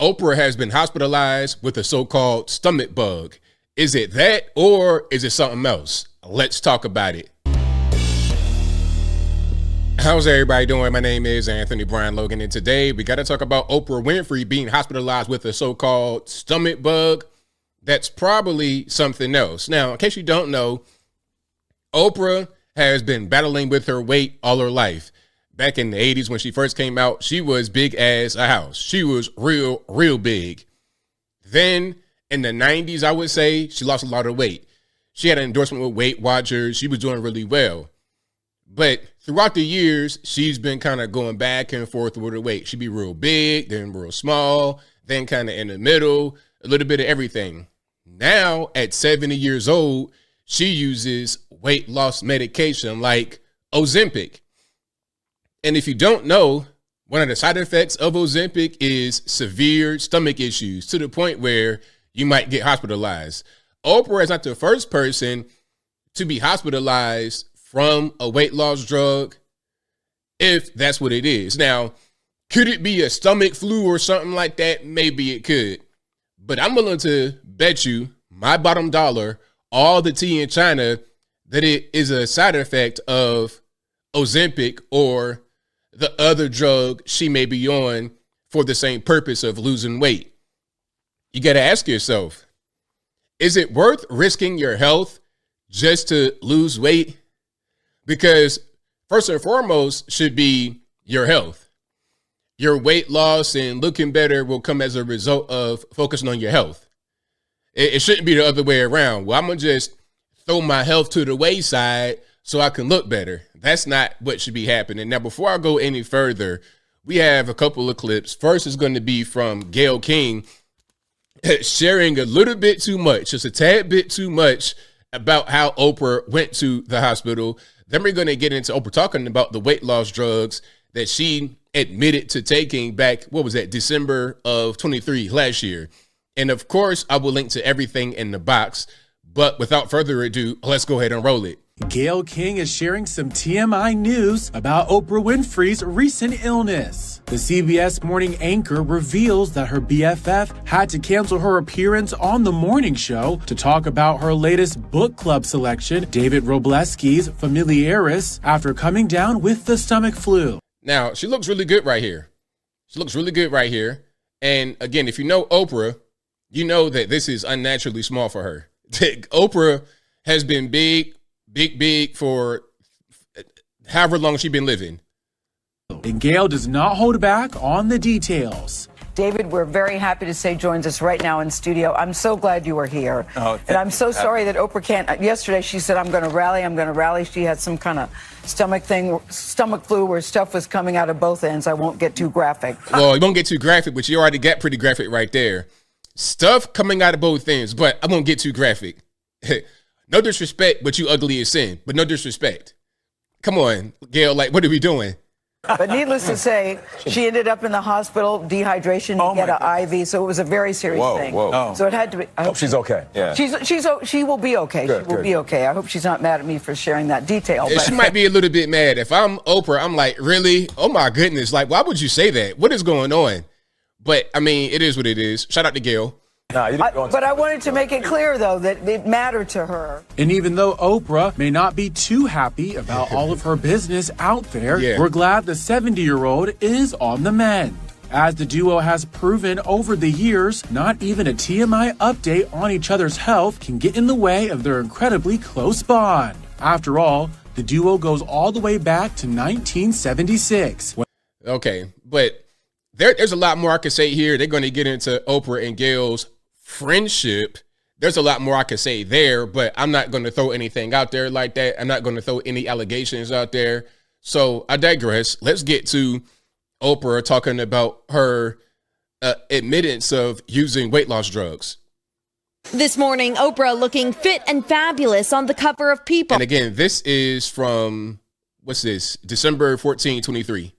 Oprah has been hospitalized with a so-called stomach bug. Is it that or is it something else? Let's talk about it. How's everybody doing? My name is Anthony Brian Logan, and today we got to talk about Oprah Winfrey being hospitalized with a so-called stomach bug. That's probably something else. Now, in case you don't know, Oprah has been battling with her weight all her life. Back in the 80s when she first came out, she was big as a house. She was real big. Then in the 90s, I would say, she lost a lot of weight. She had an endorsement with Weight Watchers. She was doing really well. But throughout the years, she's been kind of going back and forth with her weight. She'd be real big, then real small, then kind of in the middle, a little bit of everything. Now, at 70 years old, she uses weight loss medication like Ozempic. And if you don't know, one of the side effects of Ozempic is severe stomach issues to the point where you might get hospitalized. Oprah is not the first person to be hospitalized from a weight loss drug, if that's what it is. Now, could it be a stomach flu or something like that? Maybe it could. But I'm willing to bet you my bottom dollar, all the tea in China, that it is a side effect of Ozempic or the other drug she may be on for the same purpose of losing weight. You got to ask yourself, is it worth risking your health just to lose weight? Because first and foremost should be your health. Your weight loss and looking better will come as a result of focusing on your health. It shouldn't be the other way around. Well, I'm going to just throw my health to the wayside so I can look better. That's not what should be happening. Now, before I go any further, we have a couple of clips. First is going to be from Gayle King sharing a little bit too much, just a tad bit too much about how Oprah went to the hospital. Then we're going to get into Oprah talking about the weight loss drugs that she admitted to taking back, what was that, December of 23 last year. And of course, I will link to everything in the box. But without further ado, let's go ahead and roll it. Gayle King is sharing some TMI news about Oprah Winfrey's recent illness. The CBS morning anchor reveals that her BFF had to cancel her appearance on the morning show to talk about her latest book club selection, David Robleski's Familiaris, after coming down with the stomach flu. Now, she looks really good right here. She looks really good right here. And again, if you know Oprah, you know that this is unnaturally small for her. Oprah has been big for however long she's been living. And Gayle does not hold back on the details. David, we're very happy to say joins us right now in studio. I'm so glad you are here. And I'm so sorry that Oprah can't. Yesterday she said, I'm going to rally. She had some kind of stomach flu where stuff was coming out of both ends. I won't get too graphic. Well, you won't get too graphic, but you already got pretty graphic right there. Stuff coming out of both ends, but I won't get too graphic. No disrespect, but you ugly as sin. But no disrespect. Come on, Gayle, like, what are we doing? But needless to say, she ended up in the hospital, dehydration, to get an IV. So it was a very serious thing. So it had to be. I hope she's okay. Yeah. She will be okay. She will be okay. I hope she's not mad at me for sharing that detail. But she might be a little bit mad. If I'm Oprah, I'm like, really? Oh my goodness. Like, why would you say that? What is going on? But I mean, it is what it is. Shout out to Gayle. But I wanted to make it clear, though, that it mattered to her. And even though Oprah may not be too happy about all of her business out there, we're glad the 70-year-old is on the mend. As the duo has proven over the years, not even a TMI update on each other's health can get in the way of their incredibly close bond. After all, the duo goes all the way back to 1976. Okay, but there's a lot more I could say here. They're going to get into Oprah and Gayle's friendship. There's a lot more I could say there, but I'm not going to throw anything out there like that. I'm not going to throw any allegations out there. So I digress. Let's get to Oprah talking about her admittance of using weight loss drugs. This morning, Oprah looking fit and fabulous on the cover of People. And again, this is from, what's this, December 14, 23.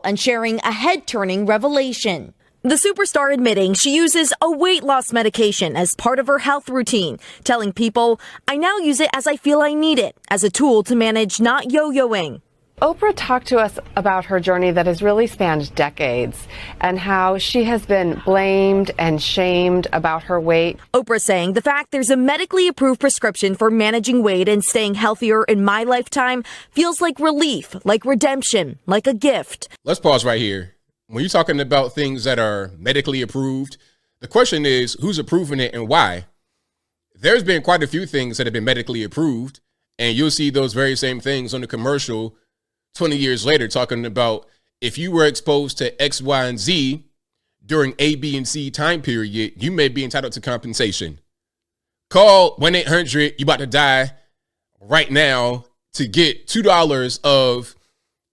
And sharing a head-turning revelation. The superstar admitting she uses a weight loss medication as part of her health routine, telling People, I now use it as I feel I need it, as a tool to manage not yo-yoing. Oprah talked to us about her journey that has really spanned decades and how she has been blamed and shamed about her weight. Oprah saying the fact there's a medically approved prescription for managing weight and staying healthier in my lifetime feels like relief, like redemption, like a gift. Let's pause right here. When you're talking about things that are medically approved, the question is who's approving it and why? There's been quite a few things that have been medically approved, and you'll see those very same things on the commercial 20 years later, talking about if you were exposed to X, Y, and Z during A, B, and C time period, you may be entitled to compensation. Call 1-800, you about to die right now to get $2 of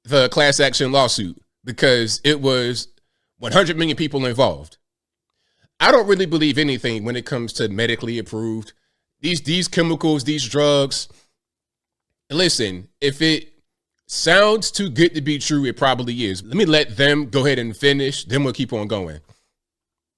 the class action lawsuit because it was 100 million people involved. I don't really believe anything when it comes to medically approved. These chemicals, these drugs. Listen, if it sounds too good to be true, it probably is. Let me let them go ahead and finish, then we'll keep on going.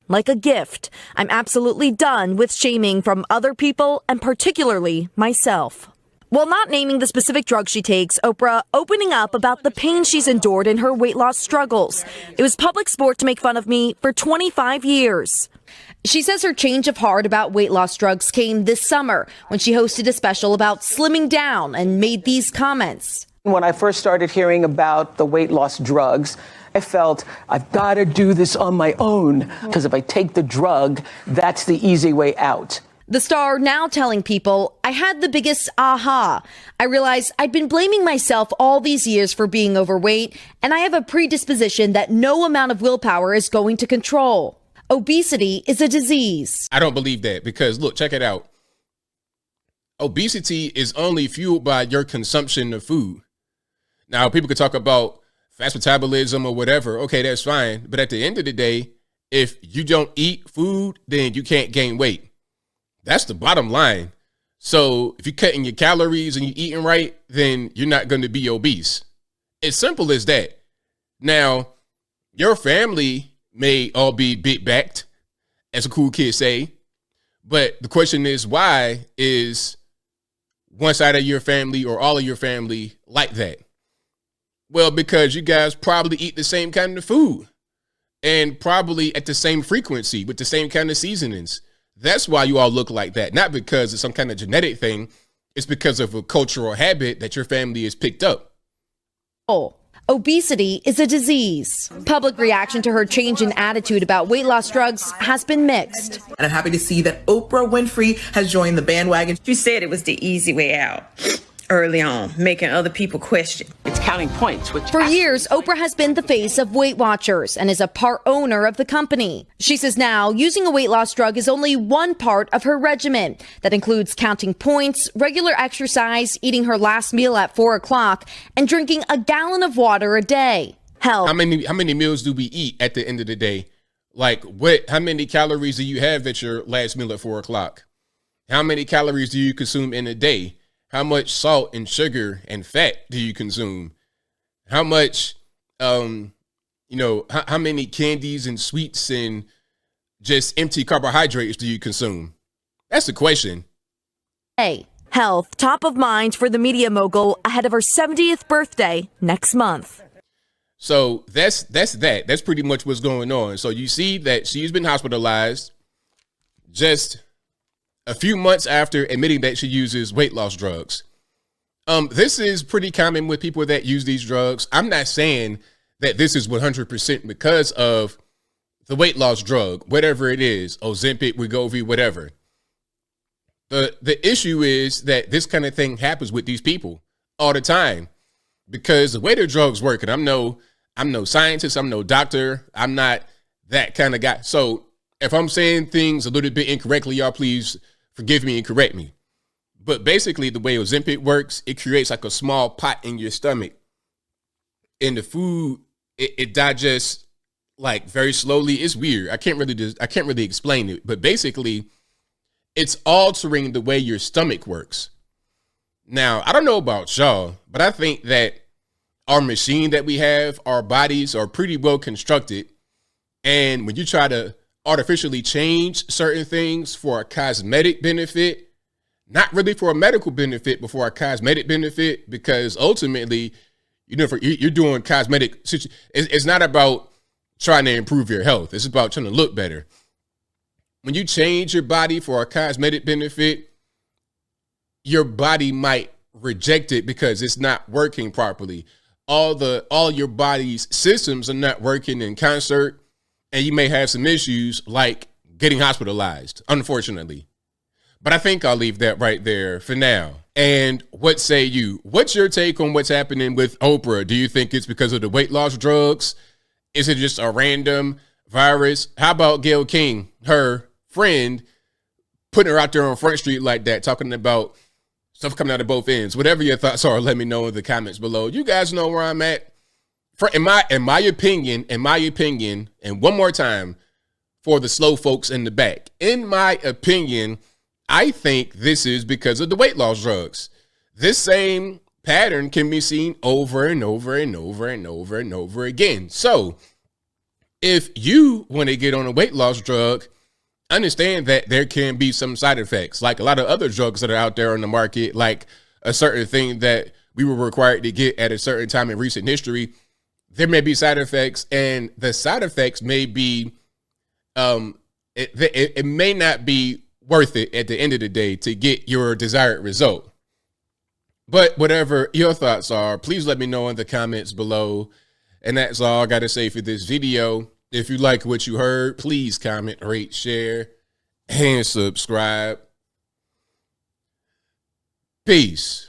Like a gift, I'm absolutely done with shaming from other people and particularly myself. While not naming the specific drug she takes, Oprah opening up about the pain she's endured in her weight loss struggles. It was public sport to make fun of me for 25 years. She says her change of heart about weight loss drugs came this summer when she hosted a special about slimming down and made these comments. When I first started hearing about the weight loss drugs, I felt I've got to do this on my own because if I take the drug, that's the easy way out. The star now telling people, I had the biggest aha. I realized I'd been blaming myself all these years for being overweight, and I have a predisposition that no amount of willpower is going to control. Obesity is a disease. I don't believe that because, look, check it out. Obesity is only fueled by your consumption of food. Now, people could talk about fast metabolism or whatever. Okay, that's fine. But at the end of the day, if you don't eat food, then you can't gain weight. That's the bottom line. So if you're cutting your calories and you're eating right, then you're not going to be obese. It's simple as that. Now, your family may all be big backed, as a cool kid say. But the question is, why is one side of your family or all of your family like that? Well, because you guys probably eat the same kind of food and probably at the same frequency with the same kind of seasonings. That's why you all look like that. Not because it's some kind of genetic thing. It's because of a cultural habit that your family has picked up. Obesity is a disease. Public reaction to her change in attitude about weight loss drugs has been mixed. And I'm happy to see that Oprah Winfrey has joined the bandwagon. She said it was the easy way out early on, making other people question. It's counting points. For years, Oprah has been the face of Weight Watchers and is a part owner of the company. She says now using a weight loss drug is only one part of her regimen. That includes counting points, regular exercise, eating her last meal at 4 o'clock, and drinking a gallon of water a day. Hell, how many meals do we eat at the end of the day? Like how many calories do you have at your last meal at 4 o'clock? How many calories do you consume in a day? How much salt and sugar and fat do you consume? How much, how many candies and sweets and just empty carbohydrates do you consume? That's the question. Hey, health top of mind for the media mogul ahead of her 70th birthday next month. So that's that. That's pretty much what's going on. So you see that she's been hospitalized just a few months after admitting that she uses weight loss drugs. This is pretty common with people that use these drugs. I'm not saying that this is 100% because of the weight loss drug, whatever it is, Ozempic, Wegovy, whatever. The issue is that this kind of thing happens with these people all the time because the way their drugs work, and I'm no scientist, I'm no doctor, I'm not that kind of guy. So if I'm saying things a little bit incorrectly, y'all please forgive me and correct me. But basically the way Ozempic works, it creates like a small pot in your stomach. And the food, it digests like very slowly. It's weird. I can't really explain it. But basically, it's altering the way your stomach works. Now, I don't know about y'all, but I think that our machine that we have, our bodies are pretty well constructed. And when you try to artificially change certain things for a cosmetic benefit, not really for a medical benefit, but for a cosmetic benefit, because ultimately you're doing cosmetic. It's not about trying to improve your health. It's about trying to look better. When you change your body for a cosmetic benefit, your body might reject it because it's not working properly. All your body's systems are not working in concert, and you may have some issues like getting hospitalized, unfortunately. But I think I'll leave that right there for now. And what say you? What's your take on what's happening with Oprah? Do you think it's because of the weight loss drugs? Is it just a random virus? How about Gayle King, her friend, putting her out there on Front Street like that, talking about stuff coming out of both ends? Whatever your thoughts are, let me know in the comments below. You guys know where I'm at. In my opinion, and one more time for the slow folks in the back, in my opinion, I think this is because of the weight loss drugs. This same pattern can be seen over and over and over and over and over again. So if you want to get on a weight loss drug, understand that there can be some side effects, like a lot of other drugs that are out there on the market, like a certain thing that we were required to get at a certain time in recent history. There may be side effects, and the side effects may be, it may not be worth it at the end of the day to get your desired result. But whatever your thoughts are, please let me know in the comments below. And that's all I got to say for this video. If you like what you heard, please comment, rate, share, and subscribe. Peace.